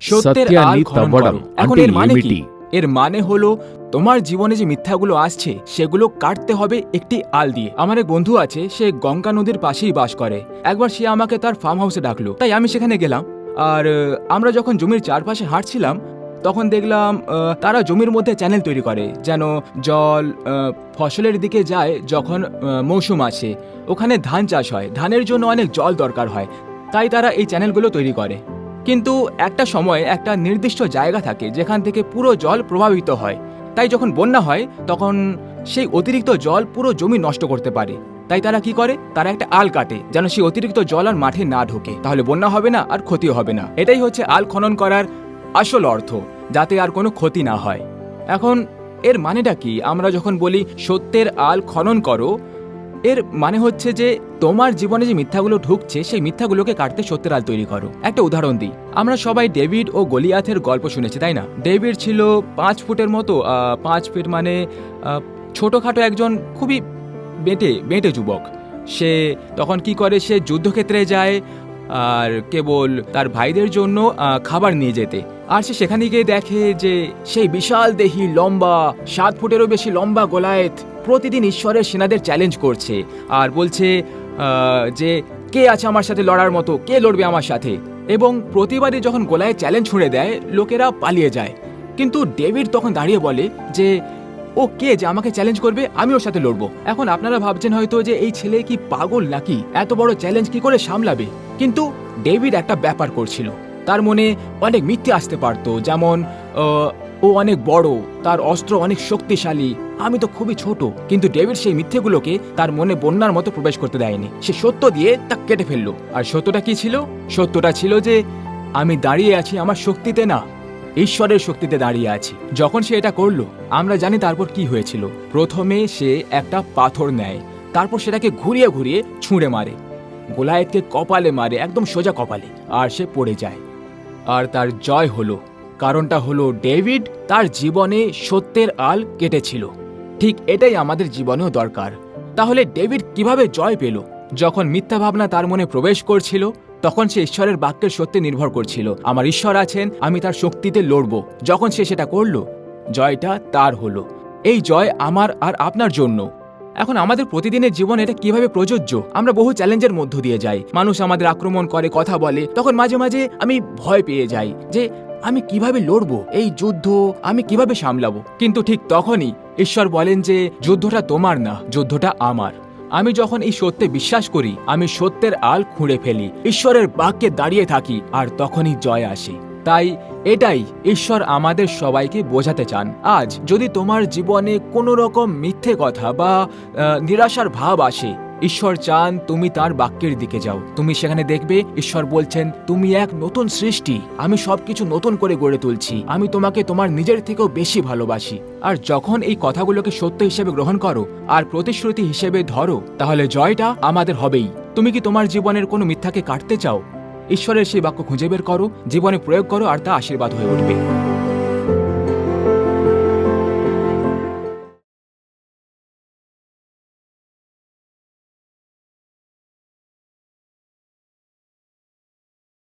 সত্যের আল খনন করো। এখন এর মানে কি? এর মানে হলো তোমার জীবনে যে মিথ্যাগুলো আসছে সেগুলো কাটতে হবে একটি আল দিয়ে। আমার এক বন্ধু আছে, সে গঙ্গা নদীর পাশেই বাস করে। একবার সে আমাকে তার ফার্ম হাউসে ডাকলো, তাই আমি সেখানে গেলাম। আর আমরা যখন জমির চারপাশে হাঁটছিলাম তখন দেখলাম তারা জমির মধ্যে চ্যানেল তৈরি করে, যেন জল ফসলের দিকে যায়। যখন মৌসুম আসে ওখানে ধান চাষ হয়, ধানের জন্য অনেক জল দরকার হয়, তাই তারা এই চ্যানেলগুলো তৈরি করে। কিন্তু একটা সময় একটা নির্দিষ্ট জায়গা থাকে যেখান থেকে পুরো জল প্রভাবিত হয়, তাই যখন বন্যা হয় তখন সেই অতিরিক্ত জল পুরো জমি নষ্ট করতে পারে। তাই তারা কি করে, তারা একটা আল কাটে যেন সেই অতিরিক্ত জল আর মাঠে না ঢোকে, তাহলে বন্যা হবে না আর ক্ষতিও হবে না। এটাই হচ্ছে আল খনন করার আসল অর্থ, যাতে আর কোনো ক্ষতি না হয়। এখন এর মানেটা কি? আমরা যখন বলি সত্যের আল খনন করো, এর মানে হচ্ছে যে তোমার জীবনে যে মিথ্যাগুলো ঢুকছে সেই মিথ্যাগুলোকে কাটতে সত্যের আল তৈরি করো। একটা উদাহরণ দিই, আমরা সবাই ডেভিড ও গলিয়াথের গল্প শুনেছি, তাই না? ডেভিড ছিল 5 ফুটের মতো, 5 ফিট মানে ছোটখাটো একজন খুবই বেঁটে যুবক। সে তখন কি করে, সে যুদ্ধক্ষেত্রে যায় আর কেবল তার ভাইদের জন্য খাবার নিয়ে যেতে। আর সে সেখানে গিয়ে দেখে যে সেই বিশাল দেহি লম্বা 7 ফুটেরও বেশি লম্বা গোলায়েত প্রতিদিন ঈশ্বরের সেনাদের চ্যালেঞ্জ করছে আর বলছে যে কে আছে আমার সাথে লড়ার মতো, কে লড়বে আমার সাথে। এবং প্রতিবারই যখন গোলায়েত চ্যালেঞ্জ ছুঁড়ে দেয় লোকেরা পালিয়ে যায়, কিন্তু ডেভিড তখন দাঁড়িয়ে বলে যে ও কে যে আমাকে চ্যালেঞ্জ করবে, আমি ওর সাথে লড়বো। এখন আপনারা ভাবছেন হয়তো যে এই ছেলে কি পাগল নাকি, এত বড় চ্যালেঞ্জ কি করে সামলাবে? কিন্তু ডেভিড একটা ব্যাপার করছিল, তার মনে অনেক মিথ্যে আসতে পারতো, যেমন ও অনেক বড়, তার অস্ত্র অনেক শক্তিশালী, আমি তো খুবই ছোট। কিন্তু ডেভিড সেই মিথ্যেগুলোকে তার মনে বন্যার মতো প্রবেশ করতে দেয়নি, সে সত্য দিয়ে তা কেটে ফেললো। আর সত্যটা কি ছিল? সত্যটা ছিল যে আমি দাঁড়িয়ে আছি আমার শক্তিতে না, ঈশ্বরের শক্তিতে দাঁড়িয়ে আছি। যখন সে এটা করলো আমরা জানি তারপর কি হয়েছিল। প্রথমে সে একটা পাথর নেয়, তারপর সেটাকে ঘুরিয়ে ঘুরিয়ে ছুঁড়ে মারে, গোলায়েতকে কপালে মারে, একদম সোজা কপালে, আর সে পড়ে যায়। আর তার জয় হলো। কারণটা হলো ডেভিড তার জীবনে সত্যের আল কেটেছিল। ঠিক এটাই আমাদের জীবনেও দরকার। তাহলে ডেভিড কিভাবে জয় পেল? যখন মিথ্যা ভাবনা তার মনে প্রবেশ করছিল তখন সে ঈশ্বরের বাক্যের সত্যে নির্ভর করছিল। আমার ঈশ্বর আছেন, আমি তার শক্তিতে লড়ব। যখন সে সেটা করলো জয়টা তার হলো। এই জয় আমার আর আপনার জন্য। এখন আমাদের প্রতিদিনের জীবন এটা কিভাবে প্রযোজ্য? আমরা বহু চ্যালেঞ্জের মধ্য দিয়ে যাই, মানুষ আমাদের আক্রমণ করে, কথা বলে, তখন মাঝে মাঝে আমি ভয় পেয়ে যাই যে আমি কিভাবে লড়বো, এই যুদ্ধ আমি কিভাবে সামলাবো। কিন্তু ঠিক তখনই ঈশ্বর বলেন যে যুদ্ধটা তোমার না, যুদ্ধটা আমার। আমি যখন এই সত্যে বিশ্বাস করি, আমি সত্যের আল খুঁড়ে ফেলি, ঈশ্বরের বাক্যে দাঁড়িয়ে থাকি, আর তখনই জয় আসে। তাই এটাই ঈশ্বর আমাদের সবাইকে বোঝাতে চান। আজ যদি তোমার জীবনে কোনো রকম মিথ্যে কথা বা নিরাশার ভাব আসে, ঈশ্বর চান তুমি তার বাক্যের দিকে যাও। তুমি সেখানে দেখবে ঈশ্বর বলছেন তুমি এক নতুন সৃষ্টি, আমি সবকিছু নতুন করে গড়ে তুলছি, আমি তোমাকে তোমার নিজের থেকেও বেশি ভালোবাসি। আর যখন এই কথাগুলোকে সত্য হিসেবে গ্রহণ করো আর প্রতিশ্রুতি হিসেবে ধরো, তাহলে জয়টা আমাদের হবেই। তুমি কি তোমার জীবনের কোনো মিথ্যাকে কাটতে চাও? ঈশ্বরের সেই বাক্য খুঁজে বের করো, জীবনে প্রয়োগ করো, আর তা আশীর্বাদ হয়ে উঠবে।